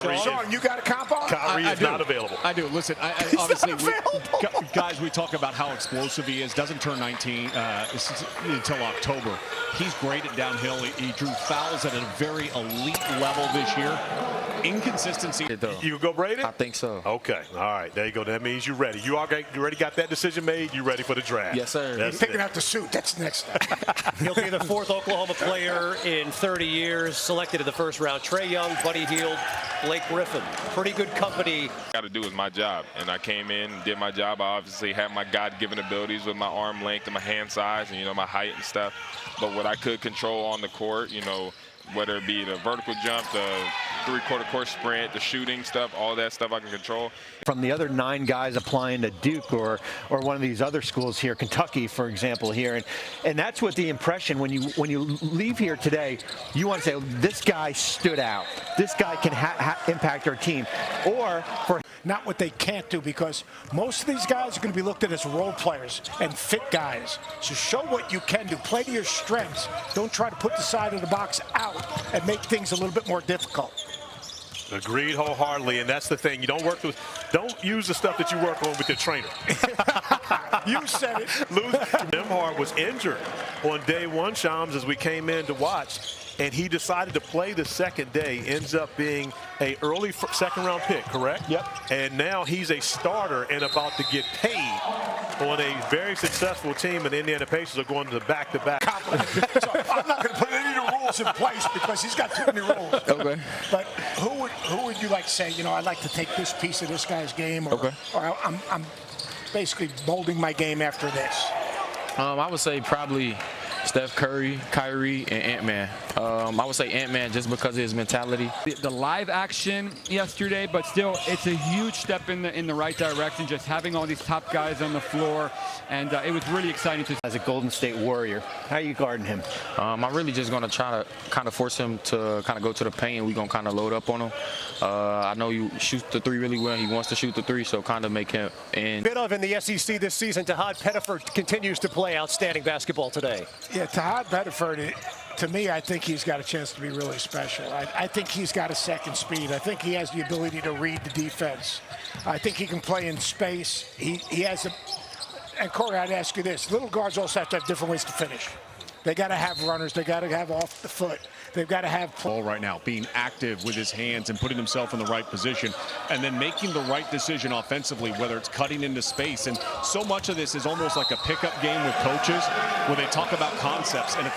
Sean, you got a comp on? Kyrie is not available. I do. Listen, obviously, guys, we talk about how explosive he is. Doesn't turn 19 until October. He's great at downhill. He drew fouls at a very elite level this year. Inconsistency. You go, Braden? I think so. Okay. All right. There you go. That means you're ready. You already got that decision made. You ready for the draft? Yes, sir. He's picking out the suit. That's the next step. He'll be the fourth Oklahoma player in 30 years, selected in the first round. Trey Young, Buddy Hield, Blake Griffin. Pretty good company. Got to do is my job, and I came in and did my job. I obviously had my God-given abilities with my arm length and my hand size and, my height and stuff. But what I could control on the court, whether it be the vertical jump, the three-quarter court sprint, the shooting stuff, all that stuff I can control. From the other 9 guys applying to Duke or one of these other schools here, Kentucky, for example, here, and that's what the impression when you leave here today, you want to say, this guy stood out. This guy can impact our team, or for not what they can't do, because most of these guys are going to be looked at as role players and fit guys. So show what you can do. Play to your strengths. Don't try to put the side of the box out and make things a little bit more difficult. Agreed wholeheartedly, and that's the thing. You don't use the stuff that you work on with your trainer. You said it. Nembhard was injured on day one, Shams, as we came in to watch, and he decided to play the second day. Ends up being a early second-round pick, correct? Yep. And now he's a starter and about to get paid on a very successful team, and the Indiana Pacers are going to the back-to-back. So I'm not going to put any of the rules in place because he's got too many rules. Okay. But who would you like to say, I'd like to take this piece of this guy's game, or I'm basically molding my game after this? I would say probably Steph Curry, Kyrie, and Ant-Man. I would say Ant-Man just because of his mentality. The live action yesterday, but still, it's a huge step in the right direction, just having all these top guys on the floor, and it was really exciting to see. as a Golden State Warrior, how are you guarding him? I'm really just going to try to kind of force him to kind of go to the paint, and we're going to kind of load up on him. I know you shoot the three really well. He wants to shoot the three, so kind of make him in. Bit of in the SEC this season, Tahad Pettiford continues to play outstanding basketball today. Yeah, Tahad Pettiford, to me, I think he's got a chance to be really special. I think he's got a second speed. I think he has the ability to read the defense. I think he can play in space. He has a... And Corey, I'd ask you this. Little guards also have to have different ways to finish. They got to have runners. They got to have off the foot. They've got to have ball right now, being active with his hands and putting himself in the right position, and then making the right decision offensively, whether it's cutting into space. And so much of this is almost like a pickup game with coaches where they talk about concepts, and if